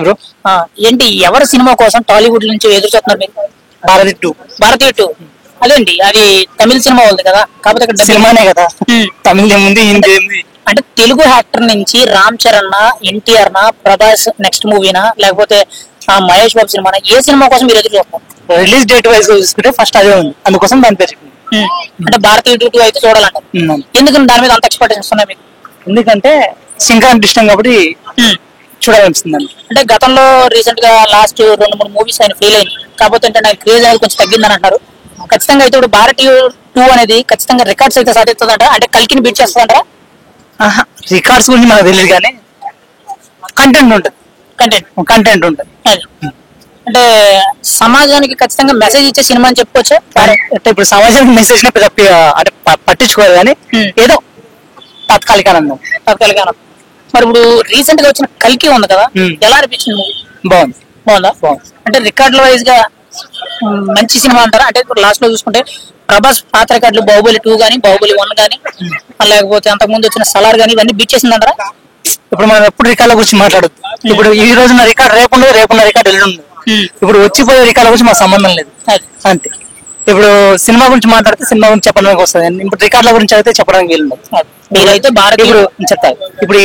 Bro ఏంటి ఎవరి cinema కోసం టాలీవుడ్ నుంచి ఎదురు చూస్తున్నారు మీరు? భారతీయ టూ అదేంటి అది తమిళ సినిమా ఉంది కదా, కాకపోతే ఇక్కడ సినిమానే కదా, తమిళ ఏముంది హిందీ ఏముంది. అంటే తెలుగు యాక్టర్ నుంచి రామ్ చరణ్ నా, ఎన్టీఆర్ నా, ప్రభాస్ నెక్స్ట్ మూవీనా, లేకపోతే మహేష్ బాబు సినిమానా, ఏ సినిమా కోసం మీరు ఎదురు చూస్తున్నారు? రిలీజ్ డేట్ వైజ్ చూసుకుంటే ఫస్ట్ అదే ఉంది, అందుకోసం దాని పేరు అంటే భారతీయ టూ అయితే చూడాలంటారు. ఎందుకంటే దాని మీద అంత ఎక్స్పెక్టేషన్స్ ఉన్నాయి మీకు? ఎందుకంటే సంక్రాంతి ఇష్టం కాబట్టి చూడాలనిపిస్తుంది. అంటే గతంలో రీసెంట్ గా లాస్ట్ 2-3 మూవీస్ ఆయన ఫెయిల్ అయింది, కాకపోతే అంటే నాకు క్రేజ్ అనేది కొంచెం తగ్గిందని అంటారు. ఖచ్చితంగా అయితే ఇప్పుడు భారతీయ టూ అనేది ఖచ్చితంగా రికార్డ్స్ అయితే సాధిస్తుందంట, అంటే కల్కిని బీట్ చేస్తుందంటారా? రికార్డ్స్ గురించి మనకు తెలియదు కానీ కంటెంట్ ఉంటుంది. కంటెంట్ ఉంటుంది. అంటే సమాజానికి ఖచ్చితంగా మెసేజ్ ఇచ్చే సినిమా అని చెప్పుకోవచ్చు. అంటే ఇప్పుడు సమాజానికి మెసేజ్ అంటే పట్టించుకోరు కానీ ఏదో తాత్కాలిక ఆనందం. మరి ఇప్పుడు రీసెంట్ గా వచ్చిన కల్కి ఉంది కదా, ఎలా అనిపించింది మూవీ? బాగుందా? అంటే రికార్డుల వైజ్ గా మంచి సినిమా అంటారా? అంటే ఇప్పుడు లాస్ట్ లో చూసుకుంటే ప్రభాస్ పాత రికార్డులు బాహుబలి 2 గానీ, బాహుబలి 1 గానీ, లేకపోతే అంతకు ముందు వచ్చిన సలార్ గానీ ఇవన్నీ బీట్ చేసిందంటారా? ఇప్పుడు మనం ఎప్పుడు రికార్డుల గురించి మాట్లాడదు. ఇప్పుడు ఈ రోజున రికార్డు రేపున్న రికార్డు ఎల్లుండదు. ఇప్పుడు వచ్చిపోయే రికార్డుల గురించి మాకు సంబంధం లేదు, అంతే. ఇప్పుడు సినిమా గురించి మాట్లాడితే సినిమా గురించి చెప్పడానికి వస్తుంది, ఇప్పుడు రికార్డుల గురించి అయితే చెప్పడానికి వీలుండదు. మీరైతే ఇప్పుడు చెప్తాను, ఇప్పుడు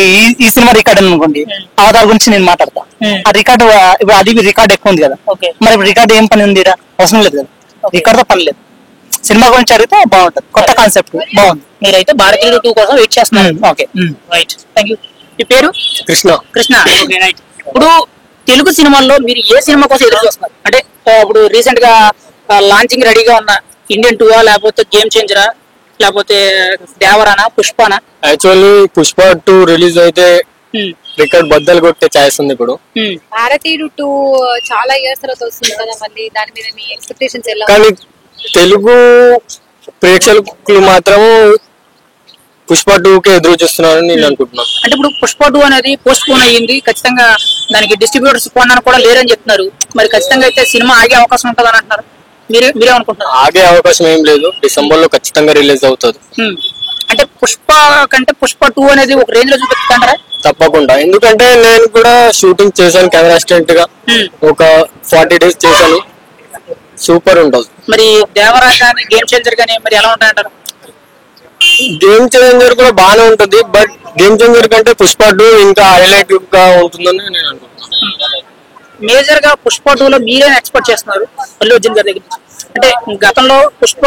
ఈ సినిమా రికార్డు అనుకోండి, ఆధార్ గురించి నేను మాట్లాడతా. ఆ రికార్డు ఇప్పుడు అది రికార్డు ఎక్కువ ఉంది కదా, మరి ఇప్పుడు రికార్డు ఏం పని ఉంది? అవసరం లేదు కదా, రికార్డుతో పని లేదు. సినిమా గురించి అడిగితే బాగుంటది, కొత్త కాన్సెప్ట్ బాగుంది. మీరైతే భారతీయ 2 కోసం వెయిట్ చేస్తున్నారు. Okay, right, thank you. మీ పేరు? కృష్ణ. రైట్. ఇప్పుడు తెలుగు సినిమాల్లో మీరు ఏ సినిమా కోసం ఎదురు చూస్తున్నారు? అంటే ఇప్పుడు రీసెంట్ గా లాంచింగ్ రెడీగా ఉన్న ఇండియన్ 2 లేకపోతే గేమ్ చేంజరా, లేకపోతే దేవరానా, పుష్పనా? యాక్చువల్లీ పుష్ప 2 రిలీజ్ అయితే రికార్డ్ బద్దలు కొట్టే ఛాయిస్ ఉంది. ఇప్పుడు భారతీయుడు 2 చాలా ఇయర్స్ తర్వాత వస్తుంది కదా, మళ్ళీ దాని మీద మీ ఎక్స్పెక్టేషన్స్ ఎలా? కానీ తెలుగు ప్రేక్షకులు మాత్రం పుష్ప 2కే ఎదురు చూస్తున్నారని నేను అనుకుంటున్నాను. అంటే ఇప్పుడు పుష్ప 2 అనేది పోస్ట్ పోన్ అయ్యింది, ఖచ్చితంగా దానికి డిస్ట్రిబ్యూటర్స్ కొనడానికి కూడా లేరని చెప్తున్నారు. మరి ఖచ్చితంగా అయితే సినిమా ఆగే అవకాశం ఉంటుందని అంటున్నారు. మీరేమనుకుంటున్నారు? ఆగే అవకాశం ఏం లేదు, డిసెంబర్ లో ఖచ్చితంగా రిలీజ్ అవుతుంది. అంటే పుష్ప కంటే పుష్ప 2 అనేది ఒక రేంజ్ లో చూపిస్తారా? తప్పకుండా, ఎందుకంటే నేను కూడా షూటింగ్ చేశాను, కెమెరా అసిస్టెంట్ గా ఒక 40 days చేశాను. సూపర్ ఉంటుంది. మరి దేవరా కానీ గేమ్ చేంజర్ కానీ మరి ఎలా ఉంటాయంటారు? గేమ్ చేంజర్ కూడా బాగానే ఉంటుంది, బట్ గేమ్ చేంజర్ కంటే పుష్ప 2 ఇంకా హైలైట్ గా ఉంటుందని నేను అనుకుంటున్నాను. మేజర్ గా పుష్ప 2 లో మీరేం ఎక్స్పెక్ట్ చేస్తున్నారు అల్లు అర్జున్ గారి దగ్గర నుంచి? అంటే గతంలో పుష్ప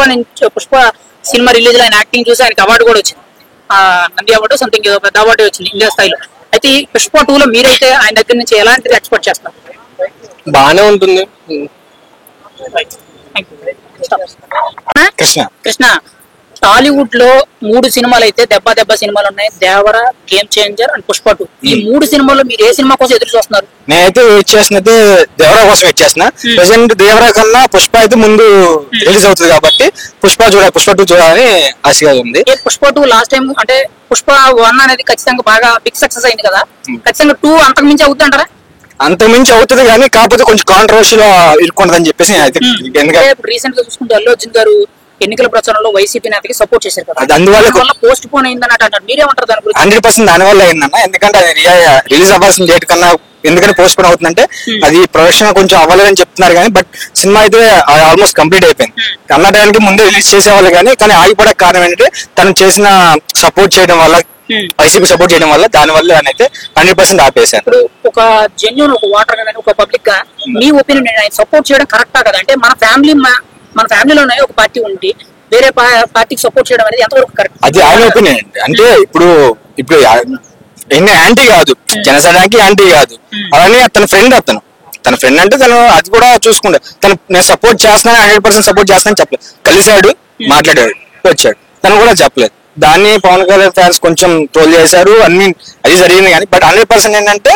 సినిమా రిలీజ్ లో ఆయన యాక్టింగ్ చూసి ఆయనకి అవార్డు కూడా వచ్చింది, నంది అవార్డు సంథింగ్ ఏదో పెద్ద అవార్డు వచ్చింది ఇండియా స్థాయిలో. అయితే పుష్ప 2 లో మీరైతే ఆయన దగ్గర నుంచి ఎలాంటిది ఎక్స్పెక్ట్ చేస్తారు? బాగానే ఉంటుంది. కృష్ణ, టాలీవుడ్ లో 3 సినిమాలు అయితే దెబ్బ సినిమాలు ఉన్నాయి, దేవర, గేమ్ చేంజర్ అండ్ పుష్ప 2. ఈ 3 సినిమాల్లో మీరు ఏ సినిమా కోసం ఎదురు చూస్తున్నారు? నేనైతే వెయిట్ చేసినది దేవరా కోసం వెయిట్ చేసిన. ప్రెసెంట్ దేవరా కన్నా పుష్ప అయితే ముందు రిలీజ్ అవుతుంది కాబట్టి పుష్ప 2 చూడాలని ఆశగా ఉంది. పుష్ప 2 లాస్ట్ టైం అంటే పుష్ప 1 అనేది ఖచ్చితంగా బాగా బిగ్ సక్సెస్ అయింది కదా, ఖచ్చితంగా 2 అంతకు మించి అవుతుంటారా? అంతకుమించి అవుతుంది కానీ కాకపోతే కొంచెం కాంట్రవర్షియల్ ఇరుక్కుంటదని చెప్పేసి రీసెంట్ గా చూసుకుంటే అల్లు అర్జున్ గారు ఎన్నికల ప్రచారంలో వైసీపీ నేతకి సపోర్ట్ చేశారు కదా, అందువల్ల పోస్ట్ పోన్ అయిందని అంటారు. మీరేమంటారు దాని గురించి? 100% దాని వల్ల అయిందన్న, ఎందుకంటే అది రిలీజ్ అవ్వాల్సిన డేట్ కన్నా ఎందుకంటే పోస్ట్ పోన్ అవుతుందంటే అది ప్రొడక్షన్ కొంచెం అవ్వలేదని చెప్తున్నారు కానీ బట్ సినిమా అయితే ఆల్మోస్ట్ కంప్లీట్ అయిపోయింది. అన్న టైంకి ముందే రిలీజ్ చేసేవాళ్ళు కానీ ఆగిపోవడానికి కారణం ఏంటంటే తను చేసిన సపోర్ట్ చేయడం వల్ల, వైసీపీ సపోర్ట్ చేయడం వల్ల, దాని వల్ల అయితే 100% ఆపేశారు. ఇప్పుడు ఒక జెన్యూన్ ఒక వాటర్ గా ఒక పబ్లిక్ గా మీ ఒపీనియన్ ఆయన సపోర్ట్ చేయడం కరెక్టా కదా? అంటే మన ఫ్యామిలీలోనే ఒక పార్టీ ఉండి వేరే పార్టీకి సపోర్ట్ చేయడం అనేది ఎంతవరకు కరెక్ట్? అది ఆయన ఒపీనియన్. అంటే ఇప్పుడు యాంటీ కాదు, జనసేనకి యాంటీ కాదు, అలానే తన ఫ్రెండ్ అంటే తను అది కూడా చూసుకుంటే నేను సపోర్ట్ చేస్తున్నాను 100% సపోర్ట్ చేస్తానని చెప్పలేదు. కలిశాడు, మాట్లాడాడు, వచ్చాడు, తను కూడా చెప్పలేదు. దాన్ని పవన్ కళ్యాణ్ ఫ్యాన్స్ కొంచెం ట్రోల్ చేశారు, అన్ని అది జరిగింది కానీ బట్ 100% ఏంటంటే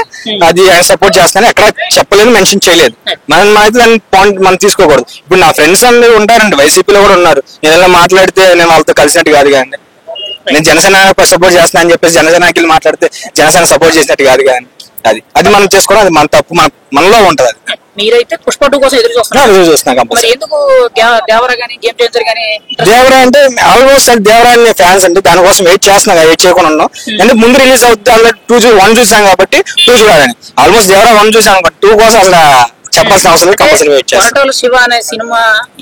అది ఆయన సపోర్ట్ చేస్తానని ఎక్కడ చెప్పలేదు, మెన్షన్ చేయలేదు. మనం అయితే దాన్ని పాయింట్ మనం తీసుకోకూడదు. ఇప్పుడు నా ఫ్రెండ్స్ అందరూ ఉంటారండి, వైసీపీలో కూడా ఉన్నారు, ఏదైనా మాట్లాడితే నేను వాళ్ళతో కలిసినట్టు కాదు కానీ, నేను జనసేన సపోర్ట్ చేస్తున్నా అని చెప్పేసి జనసేనకి మాట్లాడితే జనసేన సపోర్ట్ చేసినట్టు కాదు కానీ అది మనం చేసుకోవడం, అది మన తప్పు, మనలో ఉంటది. అది మీరైతే పుష్ప 2 కోసం ఎదురు చూస్తున్నారు. ఎదురు చూస్తున్నా మరి కంపల్సరీ. ఎందుకు దేవరా గానీ గేమ్ చేంజర్ గానీ దేవరా అంటే ఆల్మోస్ట్ దేవరా అనే ఫ్యాన్స్ అంటే దానికోసం వెయిట్ చేస్తున్నా, వెయిట్ చేయకుండా ఉన్నాం. అంటే ముందు రిలీజ్ అవుతుంది అలా 1 చూసాం కాబట్టి 2 చూడాలని. ఆల్మోస్ట్ దేవరా 1 చూసాం కాబట్టి 2 కోసం అసలు చెప్పాల్సిన అవసరం లేదు, కంపల్సరీ వెయిట్ చేస్తాం. కొరటాల శివ అనే సినిమా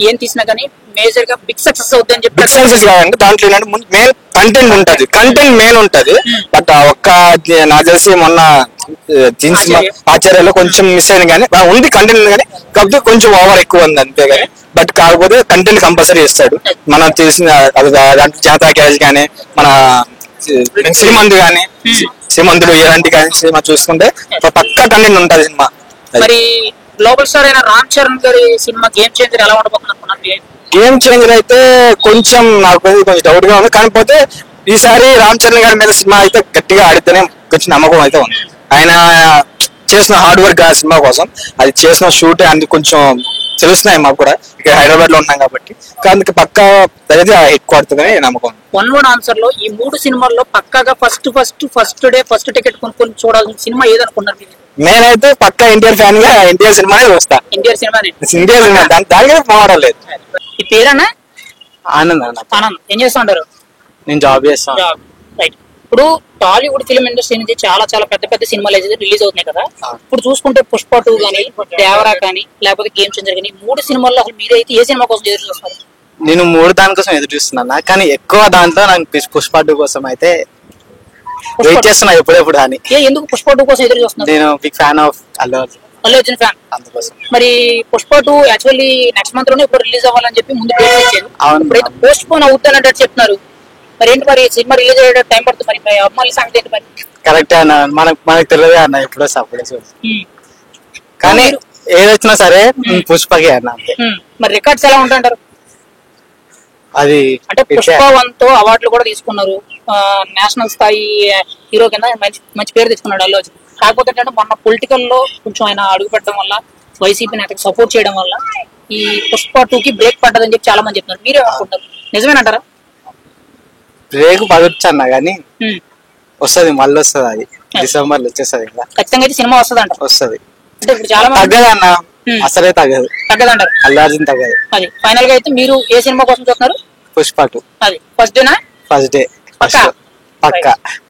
ఏం తీసినా కానీ మేజర్ గా బిగ్ సక్సెస్ అవుతుంది అని చెప్పి బిగ్ సక్సెస్ కాదండి, దాంట్లో ఏంటంటే మెయిన్ కంటెంట్ ఉంటది, కంటెంట్ మెయిన్ ఉంటది. బట్ ఒక్క నాకు తెలిసి మొన్న సినిమా ఆచార్యలో కొంచెం మిస్ అయింది కానీ ఉంది కంటెంట్, కానీ కాకపోతే కొంచెం ఓవర్ ఎక్కువ ఉంది అంతే. కానీ బట్ కాకపోతే కంటెంట్ కంపల్సరీ ఇస్తాడు. మనం చేసిన దాంట్లో జనతా గ్యారేజ్ కానీ మన శ్రీమంతుడు కానీ శ్రీమంతుడు ఇలాంటి కానీ సినిమా చూసుకుంటే పక్కా కంటెంట్ ఉంటది సినిమా. మరి గ్లోబల్ స్టార్ అయిన రామ్ చరణ్ గారి సినిమా గేమ్ చేంజర్ ఎలా ఉండబోతుంది అనుకున్నారు? గేమ్ చేంజర్ అయితే కొంచెం నాకు కొంచెం డౌట్ గా ఉంది. కాకపోతే ఈసారి రామ్ చరణ్ గారి మీద సినిమా అయితే గట్టిగా ఆడితేనే కొంచెం నమ్మకం అయితే ఉంది. ఆయన చేసిన హార్డ్ వర్క్ ఆ సినిమా కోసం, అది చేసిన షూట్ అందుకు కొంచెం తెలుస్తున్నాయి మాకు కూడా, ఇక్కడ హైదరాబాద్ లో ఉన్నాం కాబట్టి. అందుకు పక్కా అయితే ఎక్కువ ఆడుతుందని నమ్మకం. 1 ఆన్సర్ లో ఈ 3 సినిమాల్లో పక్కాగా ఫస్ట్ డే ఫస్ట్ టికెట్ కొనుక్కొని చూడాల్సిన సినిమా ఏదనుకున్నారు మీరు? నేనైతే పక్కా ఎన్టీఆర్ ఫ్యాన్ గా ఎన్టీఆర్ సినిమానే చూస్తా. ఎన్టీఆర్ సినిమానే. ఎన్టీఆర్ సినిమా దానికి పోవడం లేదు. ఈ పేరేనా? ఆనంద్. ఆనంద్. ఏం చేస్తా ఉంటారు? నేను జాబ్ చేస్తాను. రైట్. ఇప్పుడు టాలీవుడ్ ఫిల్మ్ ఇండస్ట్రీ నుంచి చాలా చాలా పెద్ద సినిమాలు అయితే రిలీజ్ అవుతున్నాయి కదా. ఇప్పుడు చూసుకుంటే పుష్ప 2 కానీ, దేవరా కానీ, లేకపోతే గేమ్ చేంజర్ కానీ, 3 సినిమాల్లో అసలు మీరైతే ఏ సినిమా కోసం ఎదురు చూస్తారు? నేను 3 దానికోసం ఎదురు చూస్తున్నా, కానీ ఎక్కువ దాంట్లో నాకు పుష్ప 2 కోసం అయితే వెయిట్ చేస్తున్నా ఎప్పుడెప్పుడు అని. ఎందుకు పుష్ప 2 కోసం ఎదురు చూస్తున్నారు? నేను big fan of Allu Arjun fan, అందుకోసం. మరి పుష్ప 2 యాక్చువల్లీ నెక్స్ట్ మంత్ లోనే ఇప్పుడు రిలీజ్ అవ్వాలని చెప్పి ముందు డేట్ ఇచ్చారు. ఇప్పుడైతే పోస్ట్ పోన్ అవుతుంది అన్నట్టు చెప్తున్నారు. మరి ఏంటి మరి సినిమా రిలీజ్ అయ్యే టైం పడుతుంది, మరి అమ్మాయిల సంగతి ఏంటి మరి? కరెక్టే అన్న, మనకు తెలియదు అన్న ఎప్పుడో సపరేట్. కానీ ఏదొచ్చినా సరే పుష్పకే అన్న. మరి రికార్డ్స్ ఎలా ఉంటాయంటారు? అది అంటే పుష్ప 1 తో అవార్డులు కూడా తీసుకున్నారు, నేషనల్ స్థాయి హీరో కింద మంచి పేరు తెచ్చుకున్నాడు అల్లు అర్జున్. కాకపోతే ఏంటంటే మొన్న పొలిటికల్ లో కొంచెం ఆయన అడుగు పెట్టడం వల్ల, వైసీపీ నేతకి సపోర్ట్ చేయడం వల్ల ఈ పుష్ప 2 కి బ్రేక్ పడ్డదని చెప్పి చాలా మంది చెప్తున్నారు. మీరేమనుకుంటారు? నిజమేనంటారా? బ్రేక్ పడొచ్చు అన్న, కానీ వస్తుంది, మళ్ళీ వస్తుంది. అది డిసెంబర్ లో వచ్చేస్తుంది కదా, ఖచ్చితంగా అయితే సినిమా వస్తుంది అంట. వస్తుంది అంటే ఇప్పుడు చాలా తగ్గదు అన్న, అసలే తగ్గదంటారు. అల్లు అర్జున్ తగ్గదు. అది ఫైనల్ గా అయితే మీరు ఏ సినిమా కోసం చూస్తున్నారు? పుష్ప 2. అది ఫస్ట్ డే. పక్కా.